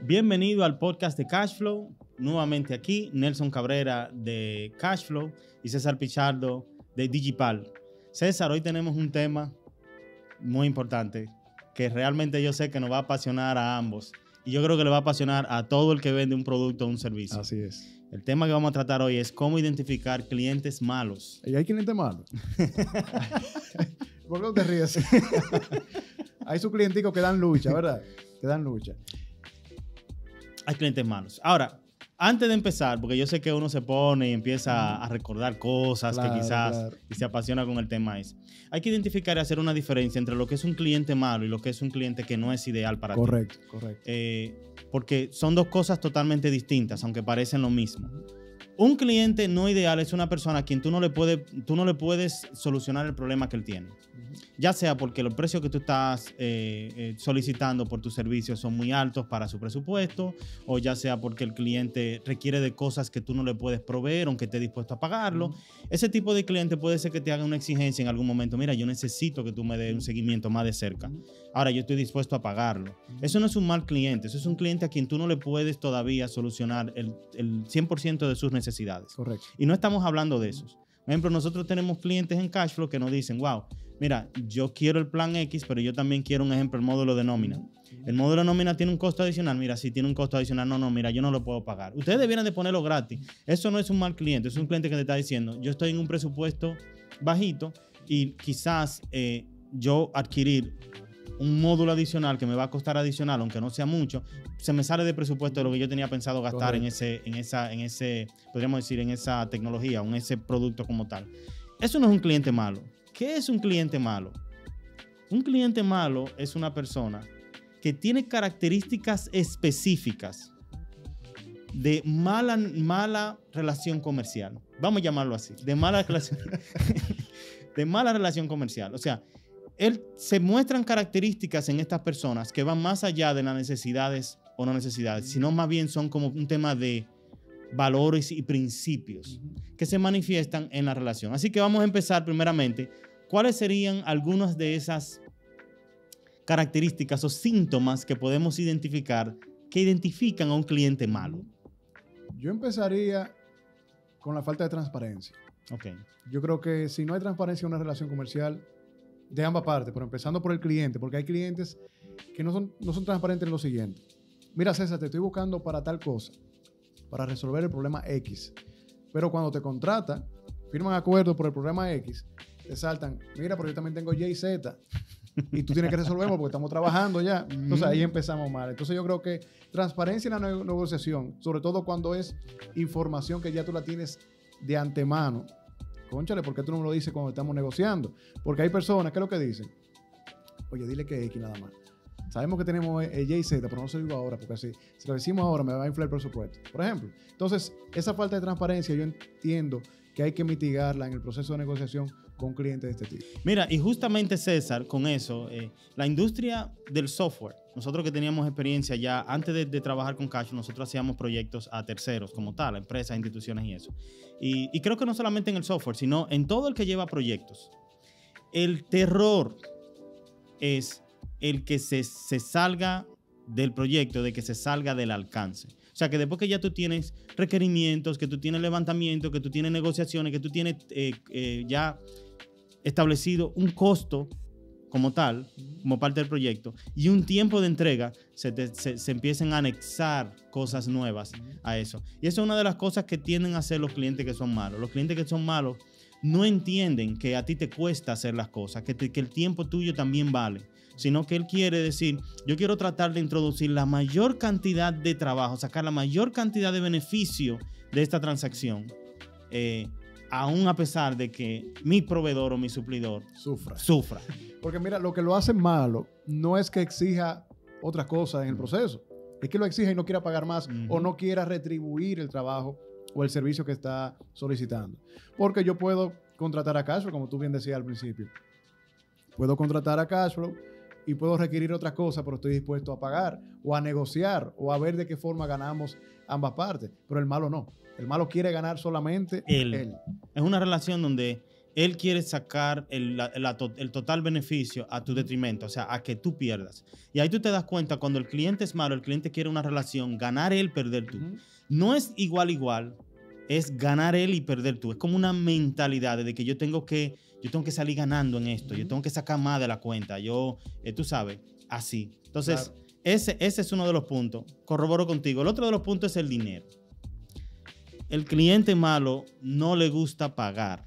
Bienvenido al podcast de Cashflow. Nuevamente aquí, Nelson Cabrera de Cashflow y César Pichardo de Digipal. César, hoy tenemos un tema muy importante que realmente yo sé que nos va a apasionar a ambos. Y yo creo que le va a apasionar a todo el que vende un producto o un servicio. Así es. El tema que vamos a tratar hoy es cómo identificar clientes malos. ¿Y hay clientes malos? ¿Por qué no te ríes? Hay sus clienticos que dan lucha, ¿verdad? Que dan lucha. Hay clientes malos. Ahora, antes de empezar, porque yo sé que uno se pone y empieza a recordar cosas que quizás y se apasiona con el tema ese. Hay que identificar y hacer una diferencia entre lo que es un cliente malo y lo que es un cliente que no es ideal para ti. Correcto. Porque son dos cosas totalmente distintas, aunque parecen lo mismo. Un cliente no ideal es una persona a quien tú no le puedes solucionar el problema que él tiene. Ya sea porque los precios que tú estás solicitando por tus servicios son muy altos para su presupuesto, o ya sea porque el cliente requiere de cosas que tú no le puedes proveer, aunque esté dispuesto a pagarlo. Ese tipo de cliente puede ser que te haga una exigencia en algún momento. Mira, yo necesito que tú me des un seguimiento más de cerca. Ahora, yo estoy dispuesto a pagarlo. Eso no es un mal cliente. Eso es un cliente a quien tú no le puedes todavía solucionar el 100% de sus necesidades. Correcto. Y no estamos hablando de esos. Por ejemplo, nosotros tenemos clientes en Cashflow que nos dicen, wow, mira, yo quiero el plan X, pero yo también quiero, un ejemplo, el módulo de nómina. El módulo de nómina tiene un costo adicional. Mira, si tiene un costo adicional, no, mira, yo no lo puedo pagar. Ustedes debieran de ponerlo gratis. Eso no es un mal cliente, es un cliente que te está diciendo, yo estoy en un presupuesto bajito y quizás yo adquirir un módulo adicional que me va a costar adicional, aunque no sea mucho, se me sale de presupuesto de lo que yo tenía pensado gastar en esa, podríamos decir, en esa tecnología o en ese producto como tal. Eso no es un cliente malo. ¿Qué es un cliente malo? Un cliente malo es una persona que tiene características específicas de mala relación comercial. Vamos a llamarlo así, de mala relación comercial. O sea, se muestran características en estas personas que van más allá de las necesidades o no necesidades, sino más bien son como un tema de valores y principios que se manifiestan en la relación. Así que vamos a empezar primeramente. ¿Cuáles serían algunas de esas características o síntomas que podemos identificar que identifican a un cliente malo? Yo empezaría con la falta de transparencia. Okay. Yo creo que si no hay transparencia en una relación comercial, de ambas partes, pero empezando por el cliente, porque hay clientes que no son transparentes en lo siguiente. Mira, César, te estoy buscando para tal cosa, para resolver el problema X. Pero cuando te contratan, firman acuerdo por el problema X, te saltan, mira, pero yo también tengo Y y Z, y tú tienes que resolverlo porque estamos trabajando ya. Entonces ahí empezamos mal. Entonces yo creo que transparencia en la negociación, sobre todo cuando es información que ya tú la tienes de antemano. Cónchale, ¿por qué tú no me lo dices cuando estamos negociando? Porque hay personas que lo que dicen, oye, dile que X nada más. Sabemos que tenemos Y y Z, pero no se lo digo ahora, porque si lo decimos ahora me va a inflar el presupuesto, por ejemplo. Entonces, esa falta de transparencia yo entiendo que hay que mitigarla en el proceso de negociación con clientes de este tipo. Mira, y justamente César, con eso, la industria del software, nosotros que teníamos experiencia ya antes de trabajar con Cash, nosotros hacíamos proyectos a terceros como tal, a empresas, instituciones y eso. Y creo que no solamente en el software, sino en todo el que lleva proyectos. El terror es el que se salga del proyecto, de que se salga del alcance. O sea, que después que ya tú tienes requerimientos, que tú tienes levantamiento, que tú tienes negociaciones, que tú tienes ya establecido un costo como tal, como parte del proyecto, y un tiempo de entrega, se empiezan a anexar cosas nuevas a eso. Y eso es una de las cosas que tienden a hacer los clientes que son malos. Los clientes que son malos no entienden que a ti te cuesta hacer las cosas, que el tiempo tuyo también vale, sino que él quiere decir, yo quiero tratar de introducir la mayor cantidad de trabajo, sacar la mayor cantidad de beneficio de esta transacción, aún a pesar de que mi proveedor o mi suplidor sufra. Porque mira, lo que lo hace malo no es que exija otras cosas en el proceso, es que lo exija y no quiera pagar más o no quiera retribuir el trabajo o el servicio que está solicitando. Porque yo puedo contratar a Cashflow, como tú bien decías al principio. Puedo contratar a Cashflow y puedo requerir otras cosas, pero estoy dispuesto a pagar o a negociar o a ver de qué forma ganamos ambas partes. Pero el malo no. El malo quiere ganar solamente él. Es una relación donde él quiere sacar el total beneficio a tu detrimento, o sea, a que tú pierdas. Y ahí tú te das cuenta, cuando el cliente es malo, el cliente quiere una relación, ganar él, perder tú. No es igual, es ganar él y perder tú. Es como una mentalidad de que yo tengo que salir ganando en esto, yo tengo que sacar más de la cuenta, tú sabes, así. Entonces, claro. Ese es uno de los puntos. Corroboro contigo. El otro de los puntos es el dinero. El cliente malo no le gusta pagar.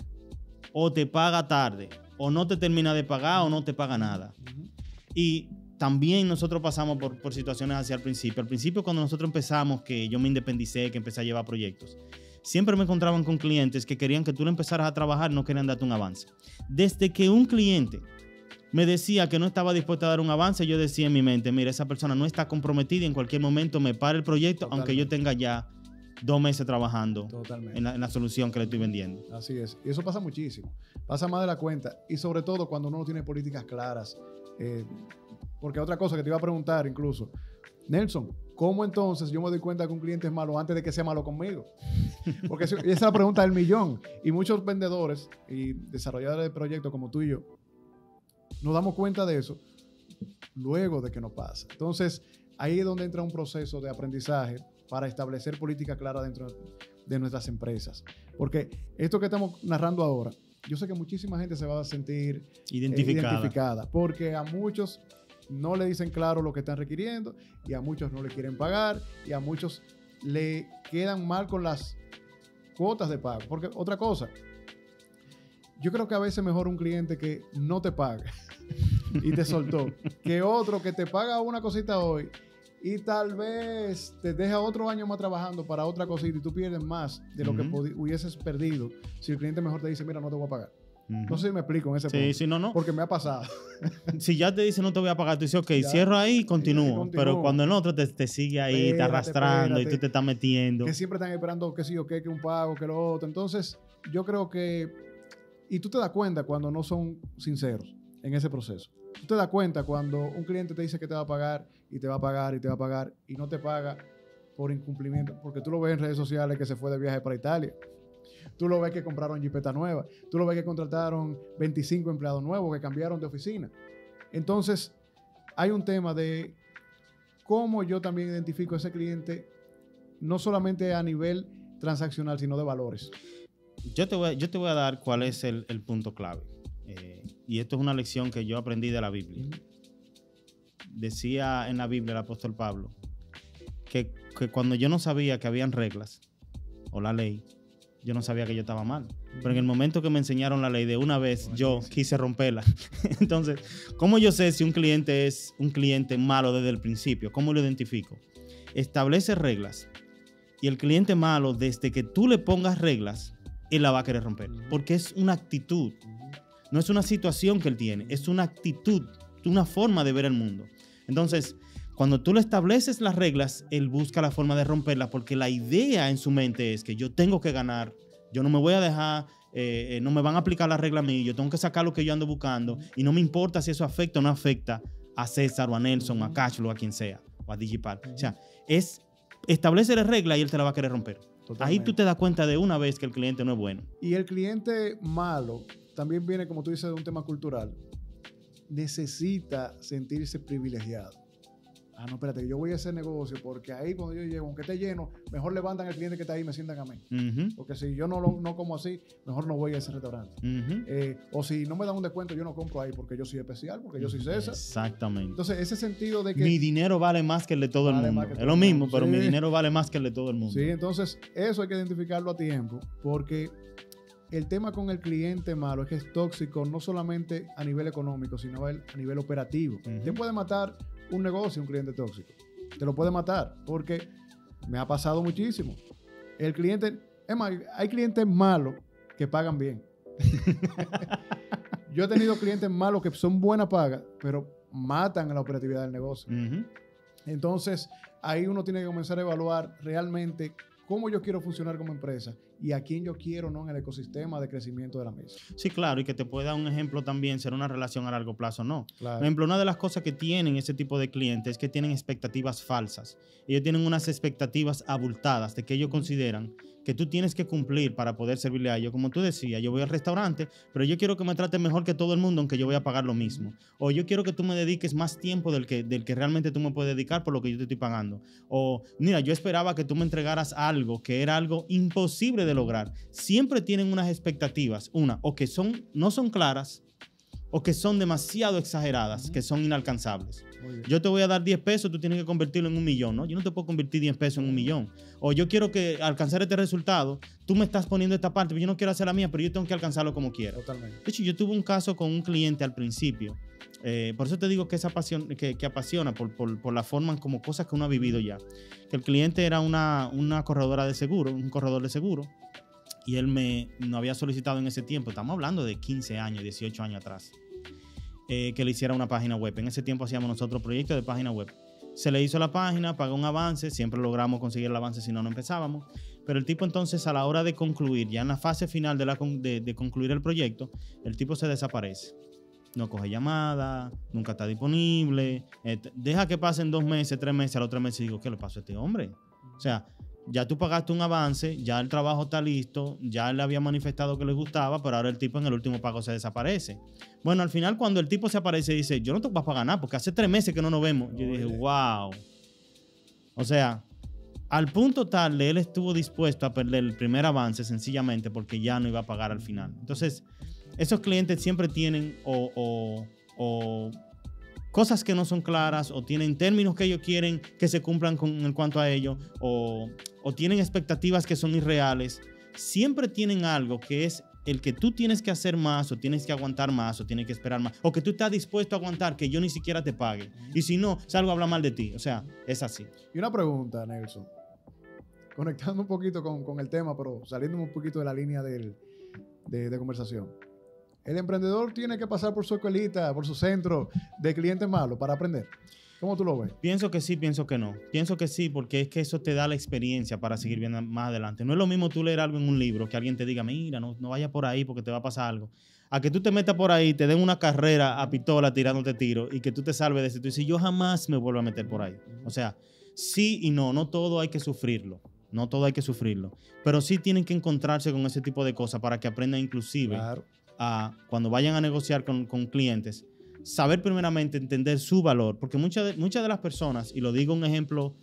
O te paga tarde, o no te termina de pagar, o no te paga nada. Y también nosotros pasamos por situaciones así al principio. Al principio, cuando nosotros empezamos, que yo me independicé, que empecé a llevar proyectos, siempre me encontraban con clientes que querían que tú le empezaras a trabajar, no querían darte un avance. Desde que un cliente me decía que no estaba dispuesto a dar un avance, yo decía en mi mente, mira, esa persona no está comprometida y en cualquier momento me para el proyecto, totalmente, aunque yo tenga ya 2 meses trabajando en la solución que le estoy vendiendo. Así es. Y eso pasa muchísimo. Pasa más de la cuenta. Y sobre todo cuando uno no tiene políticas claras. Porque otra cosa que te iba a preguntar incluso, Nelson, ¿cómo entonces yo me doy cuenta que un cliente es malo antes de que sea malo conmigo? Porque esa es la pregunta del millón. Y muchos vendedores y desarrolladores de proyectos como tú y yo nos damos cuenta de eso luego de que nos pasa. Entonces, ahí es donde entra un proceso de aprendizaje para establecer política clara dentro de nuestras empresas. Porque esto que estamos narrando ahora, yo sé que muchísima gente se va a sentir identificada, porque a muchos no le dicen claro lo que están requiriendo, y a muchos no le quieren pagar, y a muchos le quedan mal con las cuotas de pago. Porque otra cosa, yo creo que a veces mejor un cliente que no te paga y te soltó, que otro que te paga una cosita hoy y tal vez te deja otro año más trabajando para otra cosita y tú pierdes más de lo que hubieses perdido si el cliente mejor te dice, mira, no te voy a pagar. No sé si me explico en ese punto. Sí, no. Porque me ha pasado. Si ya te dice no te voy a pagar, tú dices, ok, ya, cierro ahí y continúo. Pero cuando el otro te sigue ahí, te arrastrando y tú te estás metiendo. Que siempre están esperando que sí o que un pago, que lo otro. Entonces, yo creo que... Y tú te das cuenta cuando no son sinceros en ese proceso. Tú te das cuenta cuando un cliente te dice que te va a pagar y te va a pagar y te va a pagar y no te paga por incumplimiento. Porque tú lo ves en redes sociales que se fue de viaje para Italia. Tú lo ves que compraron jipeta nueva. Tú lo ves que contrataron 25 empleados nuevos que cambiaron de oficina. Entonces, hay un tema de cómo yo también identifico a ese cliente, no solamente a nivel transaccional, sino de valores. Yo te voy a dar cuál es el punto clave. Y esto es una lección que yo aprendí de la Biblia. Decía en la Biblia el apóstol Pablo que cuando yo no sabía que habían reglas o la ley, yo no sabía que yo estaba mal. Pero en el momento que me enseñaron la ley de una vez, yo quise romperla. Entonces, ¿cómo yo sé si un cliente es un cliente malo desde el principio? ¿Cómo lo identifico? Establece reglas. Y el cliente malo, desde que tú le pongas reglas, él la va a querer romper. Porque es una actitud. No es una situación que él tiene. Es una actitud, una forma de ver el mundo. Entonces, cuando tú le estableces las reglas, él busca la forma de romperlas porque la idea en su mente es que yo tengo que ganar, yo no me voy a dejar, no me van a aplicar la regla a mí, yo tengo que sacar lo que yo ando buscando y no me importa si eso afecta o no afecta a César o a Nelson o a Cashflow o a quien sea, o a Digipal. O sea, es establecer regla y él te la va a querer romper. Totalmente. Ahí tú te das cuenta de una vez que el cliente no es bueno. Y el cliente malo también viene, como tú dices, de un tema cultural. Necesita sentirse privilegiado. Ah, no, espérate, yo voy a ese negocio porque ahí cuando yo llego, aunque esté lleno, mejor levantan al cliente que está ahí y me sientan a mí. Porque si yo no como así, mejor no voy a ese restaurante. O si no me dan un descuento, yo no compro ahí porque yo soy especial, porque yo soy César. Exactamente. Entonces, ese sentido de que... Mi dinero vale más que el de todo el mundo. Es lo mismo, pero mi dinero vale más que el de todo el mundo. Sí, entonces eso hay que identificarlo a tiempo porque el tema con el cliente malo es que es tóxico no solamente a nivel económico, sino a nivel operativo. Te puede matar un negocio, un cliente tóxico. Te lo puede matar porque me ha pasado muchísimo. El cliente, es más, hay clientes malos que pagan bien. Yo he tenido clientes malos que son buena paga, pero matan la operatividad del negocio. Entonces, ahí uno tiene que comenzar a evaluar realmente cómo yo quiero funcionar como empresa y a quién yo quiero, ¿no?, en el ecosistema de crecimiento de la misma. Sí, claro, y que te puede dar un ejemplo también, ser una relación a largo plazo, ¿no? Claro. Por ejemplo, una de las cosas que tienen ese tipo de clientes es que tienen expectativas falsas. Ellos tienen unas expectativas abultadas de que ellos consideran que tú tienes que cumplir para poder servirle a ellos. Como tú decías, yo voy al restaurante, pero yo quiero que me trates mejor que todo el mundo, aunque yo voy a pagar lo mismo. O yo quiero que tú me dediques más tiempo del que realmente tú me puedes dedicar por lo que yo te estoy pagando. O, mira, yo esperaba que tú me entregaras algo que era algo imposible de lograr. Siempre tienen unas expectativas, o que no son claras, o que son demasiado exageradas, que son inalcanzables. Yo te voy a dar 10 pesos, tú tienes que convertirlo en 1 millón, ¿no? Yo no te puedo convertir 10 pesos en 1 millón. O yo quiero que alcanzar este resultado, tú me estás poniendo esta parte, pero yo no quiero hacer la mía, pero yo tengo que alcanzarlo como quiera. Totalmente. De hecho, yo tuve un caso con un cliente al principio. Por eso te digo que que apasiona por la forma como cosas que uno ha vivido ya. Que el cliente era una corredora de seguro, un corredor de seguro, y él no había solicitado en ese tiempo, estamos hablando de 15 años, 18 años atrás, que le hiciera una página web. En ese tiempo hacíamos nosotros proyectos de página web. Se le hizo la página, pagó un avance, siempre logramos conseguir el avance, si no, no empezábamos. Pero el tipo entonces, a la hora de concluir, ya en la fase final de concluir el proyecto, el tipo se desaparece. No coge llamada, nunca está disponible, deja que pasen 2 meses, 3 meses, a los 3 meses digo, ¿qué le pasó a este hombre? O sea, ya tú pagaste un avance, ya el trabajo está listo, ya él le había manifestado que le gustaba, pero ahora el tipo en el último pago se desaparece. Bueno, al final cuando el tipo se aparece dice, yo no te voy a pagar nada porque hace 3 meses que no nos vemos. Yo dije, wow. O sea, al punto tal de él estuvo dispuesto a perder el primer avance sencillamente porque ya no iba a pagar al final. Entonces, esos clientes siempre tienen o cosas que no son claras, o tienen términos que ellos quieren que se cumplan en cuanto a ello, o tienen expectativas que son irreales. Siempre tienen algo que es el que tú tienes que hacer más, o tienes que aguantar más, o tienes que esperar más, o que tú estás dispuesto a aguantar que yo ni siquiera te pague. Y si no, salgo a hablar mal de ti. O sea, es así. Y una pregunta, Nelson. Conectando un poquito con el tema, pero saliendo un poquito de la línea de conversación. ¿El emprendedor tiene que pasar por su escuelita, por su centro de clientes malos para aprender? ¿Cómo tú lo ves? Pienso que sí, pienso que no. Pienso que sí, porque es que eso te da la experiencia para seguir viendo más adelante. No es lo mismo tú leer algo en un libro, que alguien te diga, mira, no vayas por ahí porque te va a pasar algo. A que tú te metas por ahí, te den una carrera a pistola tirándote tiro y que tú te salves de eso. Tú dices, yo jamás me vuelvo a meter por ahí. O sea, sí y no todo hay que sufrirlo. No todo hay que sufrirlo. Pero sí tienen que encontrarse con ese tipo de cosas para que aprendan inclusive. Claro. Cuando vayan a negociar con clientes, saber primeramente entender su valor, porque muchas de las personas, y lo digo un ejemplo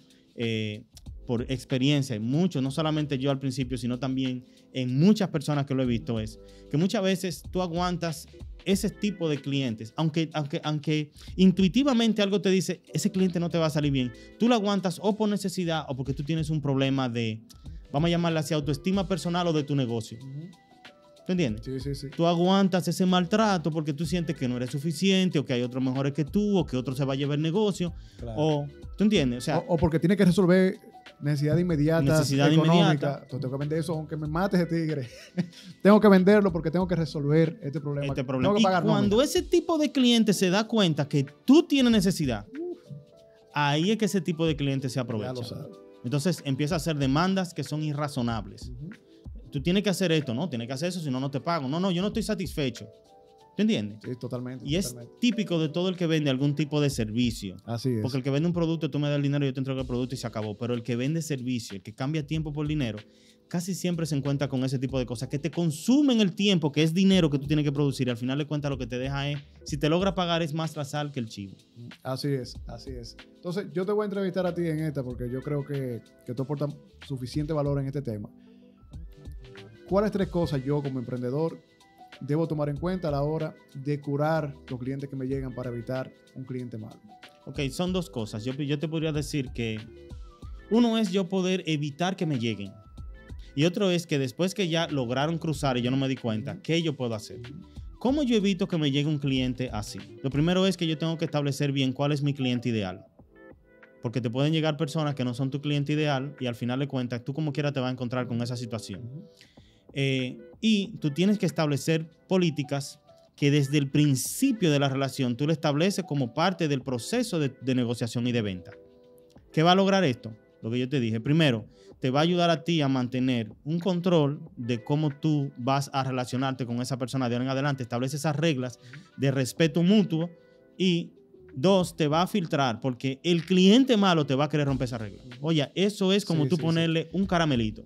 por experiencia, muchos, no solamente yo al principio, sino también en muchas personas que lo he visto, es que muchas veces tú aguantas ese tipo de clientes, aunque intuitivamente algo te dice, ese cliente no te va a salir bien, tú lo aguantas o por necesidad o porque tú tienes un problema de, vamos a llamarle así, autoestima personal o de tu negocio. ¿Tú entiendes? Sí. Tú aguantas ese maltrato porque tú sientes que no eres suficiente, o que hay otros mejores que tú, o que otro se va a llevar el negocio. Claro. O, ¿tú entiendes? O sea, o porque tiene que resolver necesidades inmediatas, económicas. Entonces tengo que vender eso, aunque me mate ese tigre. Tengo que venderlo porque tengo que resolver este problema. Tengo que pagar cuando ese tipo de cliente se da cuenta que tú tienes necesidad, ahí es que ese tipo de cliente se aprovecha. Ya lo sabe. Entonces empieza a hacer demandas que son irrazonables. Tú tienes que hacer esto, ¿no? Tienes que hacer eso, si no, no te pago. No, yo no estoy satisfecho. ¿Te entiendes? Sí, totalmente. Y es típico de todo el que vende algún tipo de servicio. Así es. Porque el que vende un producto, tú me das el dinero, yo te entrego el producto y se acabó. Pero el que vende servicio, el que cambia tiempo por dinero, casi siempre se encuentra con ese tipo de cosas que te consumen el tiempo, que es dinero que tú tienes que producir. Al final de cuentas lo que te deja es, si te logra pagar, es más la sal que el chivo. Así es. Entonces, yo te voy a entrevistar a ti en esta porque yo creo que tú aportas suficiente valor en este tema. ¿Cuáles 3 cosas yo como emprendedor debo tomar en cuenta a la hora de curar los clientes que me llegan para evitar un cliente malo? Ok, son 2 cosas. Yo te podría decir que uno es yo poder evitar que me lleguen. Y otro es que después que ya lograron cruzar y yo no me di cuenta, ¿qué yo puedo hacer? ¿Cómo yo evito que me llegue un cliente así? Lo primero es que yo tengo que establecer bien cuál es mi cliente ideal. Porque te pueden llegar personas que no son tu cliente ideal y al final de cuentas tú como quiera te vas a encontrar con esa situación. Y tú tienes que establecer políticas que desde el principio de la relación tú lo estableces como parte del proceso de negociación y de venta. ¿Qué va a lograr esto? Lo que yo te dije. Primero, te va a ayudar a ti a mantener un control de cómo tú vas a relacionarte con esa persona de ahora en adelante. Establece esas reglas de respeto mutuo. Y 2, te va a filtrar porque el cliente malo te va a querer romper esa regla. Oye, eso es como tú ponerle un caramelito.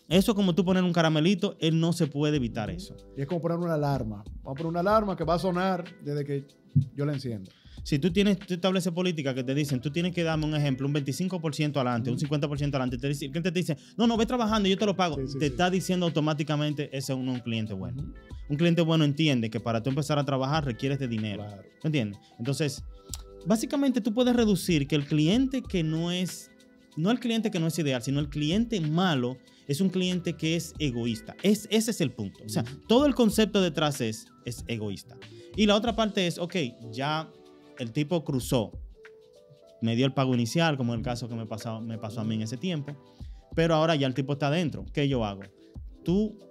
Eso como tú poner un caramelito, él no se puede evitar eso. Y es como poner una alarma. Vamos a poner una alarma que va a sonar desde que yo la enciendo. Si tú estableces políticas que te dicen, tú tienes que darme un ejemplo, un 25% adelante, un 50% adelante, el cliente te dice, no, ve trabajando, yo te lo pago. Te está diciendo automáticamente, ese es un cliente bueno. Un cliente bueno entiende que para tú empezar a trabajar requieres de dinero. Claro. ¿Me entiendes? Entonces, básicamente tú puedes reducir que el cliente que no el cliente que no es ideal, sino el cliente malo es un cliente que es egoísta. Ese es el punto. O sea, todo el concepto detrás es egoísta. Y la otra parte es, ok, ya el tipo cruzó, me dio el pago inicial, como el caso que me pasó a mí en ese tiempo, pero ahora ya el tipo está adentro. ¿Qué yo hago?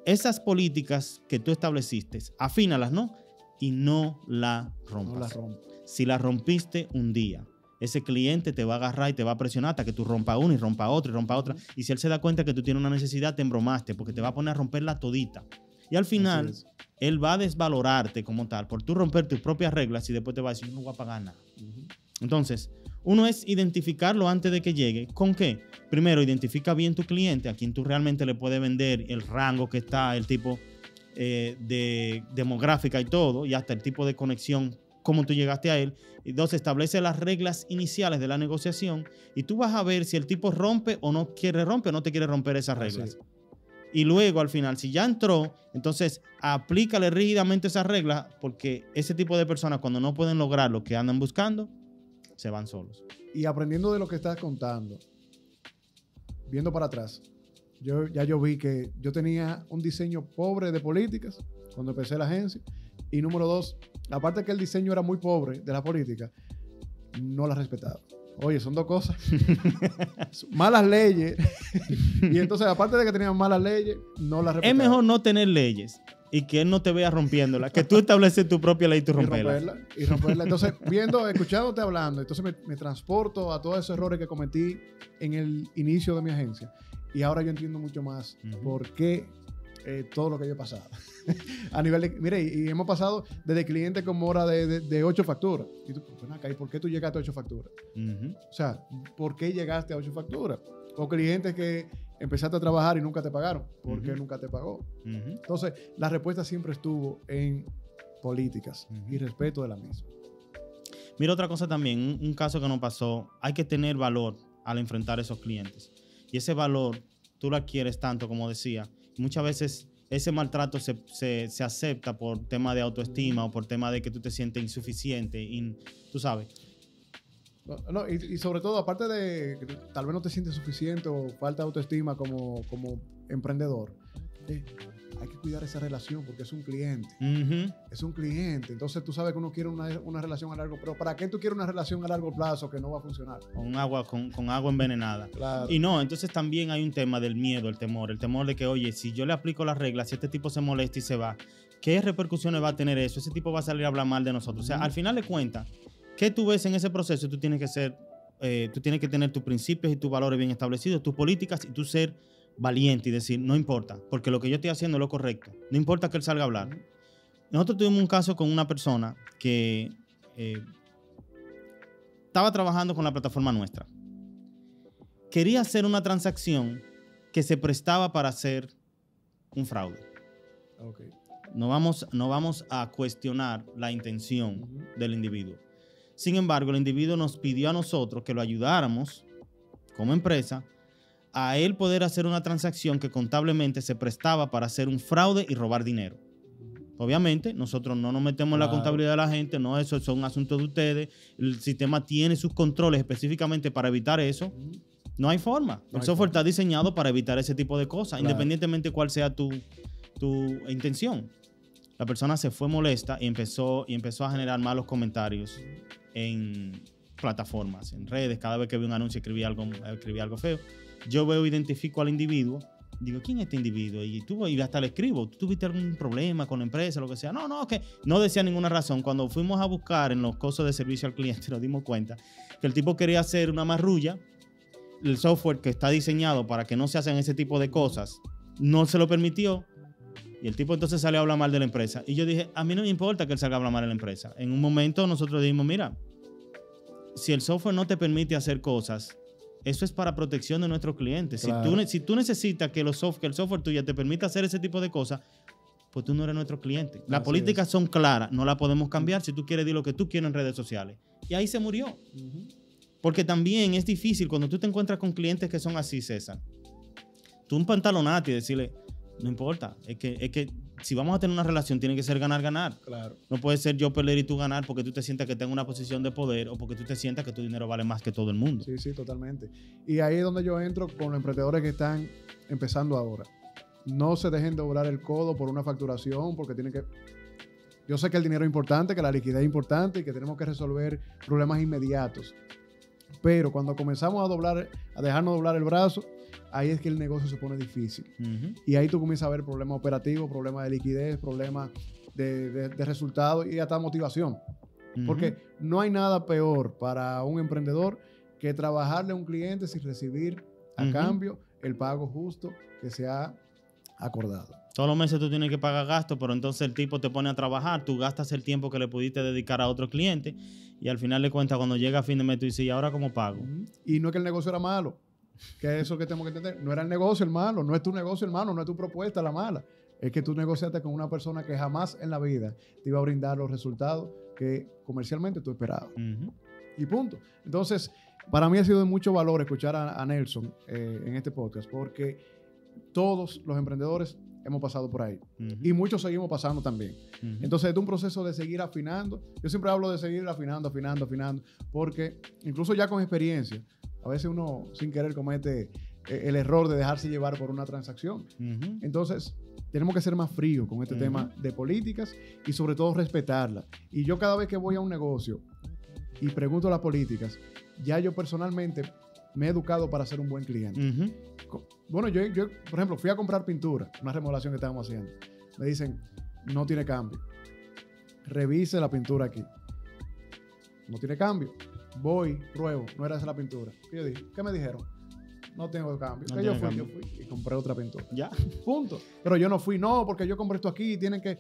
Esas políticas que tú estableciste, afínalas, ¿no? Y no la rompas. No la rompas. Si la rompiste un día, ese cliente te va a agarrar y te va a presionar hasta que tú rompa una y rompa otra y rompa otra. Y si él se da cuenta que tú tienes una necesidad, te embromaste porque te va a poner a romperla todita. Y al final, él va a desvalorarte como tal por tú romper tus propias reglas y después te va a decir, no voy a pagar nada. Entonces, uno es identificarlo antes de que llegue. ¿Con qué? Primero, identifica bien tu cliente, a quien tú realmente le puedes vender, el rango que está, el tipo de demográfica y todo, y hasta el tipo de conexión, cómo tú llegaste a él. Y dos, establece las reglas iniciales de la negociación y tú vas a ver si el tipo rompe o no te quiere romper esas reglas. Y luego, al final, si ya entró, entonces aplícale rígidamente esas reglas, porque ese tipo de personas, cuando no pueden lograr lo que andan buscando, se van solos. Y aprendiendo de lo que estás contando, viendo para atrás, yo vi que yo tenía un diseño pobre de políticas cuando empecé la agencia. Y número dos, aparte que el diseño era muy pobre de la política, no la respetaba. Oye, son dos cosas. Malas leyes. Y entonces, aparte de que tenían malas leyes, no las respetaban. Es mejor no tener leyes y que él no te vea rompiéndolas, que tú estableces tu propia ley y tú romperla. Y romperla. Entonces, escuchándote hablando, entonces me transporto a todos esos errores que cometí en el inicio de mi agencia. Y ahora yo entiendo mucho más por qué todo lo que yo he pasado. A nivel de, mire, y hemos pasado desde clientes con mora de 8 facturas. Y tú, ¿y por qué tú llegaste a 8 facturas? O sea, ¿por qué llegaste a 8 facturas? O clientes que empezaste a trabajar y nunca te pagaron. ¿Por qué nunca te pagó? Entonces, la respuesta siempre estuvo en políticas y respeto de la misma. Mira, otra cosa también, un caso que nos pasó, hay que tener valor al enfrentar a esos clientes. Y ese valor, tú lo adquieres tanto, como decía. Muchas veces ese maltrato se acepta por tema de autoestima o por tema de que tú te sientes insuficiente, tú sabes. No, y sobre todo, aparte de que tal vez no te sientes suficiente o falta de autoestima como emprendedor, hay que cuidar esa relación porque es un cliente. Es un cliente. Entonces tú sabes que uno quiere una relación a largo plazo. ¿Pero para qué tú quieres una relación a largo plazo que no va a funcionar? Con agua envenenada. Claro. Y no, entonces también hay un tema del miedo, el temor de que, oye, si yo le aplico las reglas, si este tipo se molesta y se va, ¿qué repercusiones va a tener eso? Ese tipo va a salir a hablar mal de nosotros. O sea, al final de cuentas, ¿qué tú ves en ese proceso? Tú tienes que tener tus principios y tus valores bien establecidos, tus políticas y tú ser valiente y decir, no importa, porque lo que yo estoy haciendo es lo correcto. No importa que él salga a hablar. Nosotros tuvimos un caso con una persona que estaba trabajando con la plataforma nuestra. Quería hacer una transacción que se prestaba para hacer un fraude. Okay. No vamos a cuestionar la intención del individuo. Sin embargo, el individuo nos pidió a nosotros que lo ayudáramos como empresa a él poder hacer una transacción que contablemente se prestaba para hacer un fraude y robar dinero. Obviamente, nosotros no nos metemos en la contabilidad de la gente, no, eso son asuntos de ustedes. El sistema tiene sus controles específicamente para evitar eso. No hay forma. El software está diseñado para evitar ese tipo de cosas, independientemente de cuál sea tu intención. La persona se fue molesta y empezó a generar malos comentarios en plataformas, en redes. Cada vez que veo un anuncio escribía algo feo. Yo identifico al individuo, digo, ¿quién es este individuo? Y hasta le escribo, ¿tú tuviste algún problema con la empresa, lo que sea? No, que no decía ninguna razón. Cuando fuimos a buscar en los costos de servicio al cliente, nos dimos cuenta que el tipo quería hacer una marrulla. El software que está diseñado para que no se hacen ese tipo de cosas no se lo permitió. Y el tipo entonces salió a hablar mal de la empresa. Y yo dije, a mí no me importa que él salga a hablar mal de la empresa. En un momento nosotros dijimos, mira, si el software no te permite hacer cosas, eso es para protección de nuestros clientes. Claro. Si tú necesitas que el software tuyo te permita hacer ese tipo de cosas, pues tú no eres nuestro cliente. Las políticas son claras, no las podemos cambiar. Si tú quieres, di lo que tú quieres en redes sociales. Y ahí se murió. Porque también es difícil cuando tú te encuentras con clientes que son así, César. Tú un pantalonate y decirle, no importa, es que si vamos a tener una relación tiene que ser ganar-ganar. Claro. No puede ser yo perder y tú ganar porque tú te sientas que tengo una posición de poder o porque tú te sientas que tu dinero vale más que todo el mundo. Sí, sí, totalmente. Y ahí es donde yo entro con los emprendedores que están empezando ahora. No se dejen doblar el codo por una facturación porque tienen que... Yo sé que el dinero es importante, que la liquidez es importante y que tenemos que resolver problemas inmediatos. Pero cuando comenzamos a dejarnos doblar el brazo, ahí es que el negocio se pone difícil. Y ahí tú comienzas a ver problemas operativos, problemas de liquidez, problemas de resultados y hasta motivación. Porque no hay nada peor para un emprendedor que trabajarle a un cliente sin recibir a cambio el pago justo que se ha acordado. Todos los meses tú tienes que pagar gastos, pero entonces el tipo te pone a trabajar, tú gastas el tiempo que le pudiste dedicar a otro cliente y al final de cuentas cuando llega a fin de mes tú dices, ¿y ahora cómo pago? Y no es que el negocio era malo, que es eso que tenemos que entender. No era el negocio el malo, no es tu negocio el malo, no es tu propuesta la mala. Es que tú negociaste con una persona que jamás en la vida te iba a brindar los resultados que comercialmente tú esperabas. Y punto. Entonces, para mí ha sido de mucho valor escuchar a Nelson en este podcast porque todos los emprendedores hemos pasado por ahí. Y muchos seguimos pasando también. Entonces, es un proceso de seguir afinando. Yo siempre hablo de seguir afinando, porque incluso ya con experiencia, a veces uno sin querer comete el error de dejarse llevar por una transacción. Entonces, tenemos que ser más fríos con este tema de políticas y sobre todo respetarlas. Y yo cada vez que voy a un negocio y pregunto las políticas, ya yo personalmente me he educado para ser un buen cliente. Bueno, yo, por ejemplo, fui a comprar pintura, una remodelación que estábamos haciendo. Me dicen, no tiene cambio. Revise la pintura aquí. No tiene cambio. Voy, pruebo, no era esa la pintura. ¿Qué yo dije? ¿Qué me dijeron? No tengo cambio. No yo cambio. fui y compré otra pintura. Ya. Punto. Pero yo no fui, no, porque yo compré esto aquí y tienen que...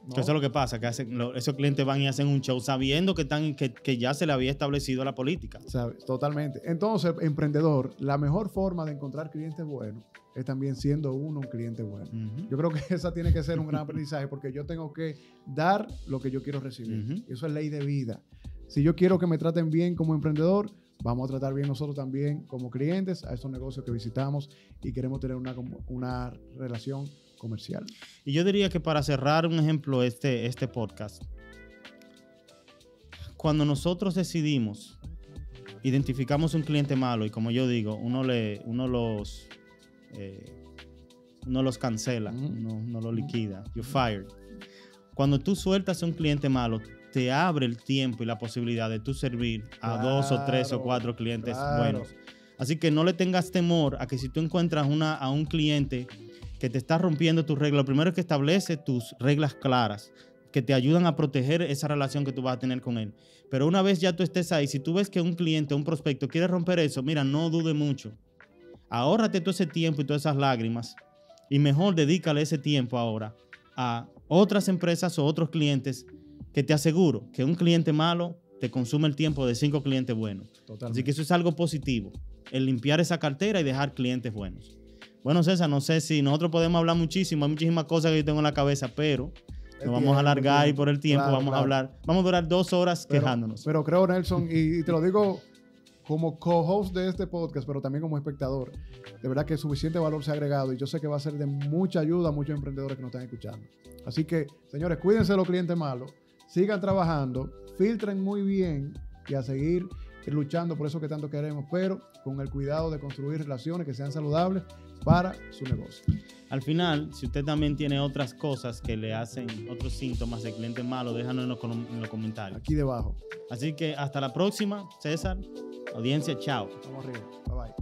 No. Eso es lo que pasa, que esos clientes van y hacen un show sabiendo que ya se le había establecido la política. ¿Sabes? Totalmente. Entonces, emprendedor, la mejor forma de encontrar clientes buenos es también siendo uno un cliente bueno. Yo creo que esa tiene que ser un gran aprendizaje porque yo tengo que dar lo que yo quiero recibir. Eso es ley de vida. Si yo quiero que me traten bien como emprendedor, vamos a tratar bien nosotros también como clientes a estos negocios que visitamos y queremos tener una relación comercial. Y yo diría que para cerrar un ejemplo este podcast, cuando nosotros identificamos un cliente malo y como yo digo, uno los cancela, uno lo liquida, you're fired. Cuando tú sueltas a un cliente malo, te abre el tiempo y la posibilidad de tú servir a 2 o 3 o 4 clientes buenos. Así que no le tengas temor a que si tú encuentras a un cliente que te está rompiendo tus reglas, lo primero es que establece tus reglas claras, que te ayudan a proteger esa relación que tú vas a tener con él. Pero una vez ya tú estés ahí, si tú ves que un cliente, un prospecto quiere romper eso, mira, no dude mucho. Ahórrate todo ese tiempo y todas esas lágrimas y mejor dedícale ese tiempo ahora a otras empresas o otros clientes que te aseguro que un cliente malo te consume el tiempo de 5 clientes buenos. Totalmente. Así que eso es algo positivo, el limpiar esa cartera y dejar clientes buenos. Bueno, César, no sé si nosotros podemos hablar muchísimo, hay muchísimas cosas que yo tengo en la cabeza, pero nos vamos a alargar y por el tiempo vamos a hablar, vamos a durar 2 horas quejándonos. Pero creo, Nelson, y te lo digo como co-host de este podcast, pero también como espectador, de verdad que suficiente valor se ha agregado y yo sé que va a ser de mucha ayuda a muchos emprendedores que nos están escuchando. Así que, señores, cuídense de los clientes malos, sigan trabajando, filtren muy bien y a seguir luchando por eso que tanto queremos, pero con el cuidado de construir relaciones que sean saludables para su negocio. Al final, si usted también tiene otras cosas que le hacen otros síntomas de cliente malo, déjanos en los comentarios. Aquí debajo. Así que hasta la próxima, César. Audiencia, chao. Vamos arriba. Bye bye.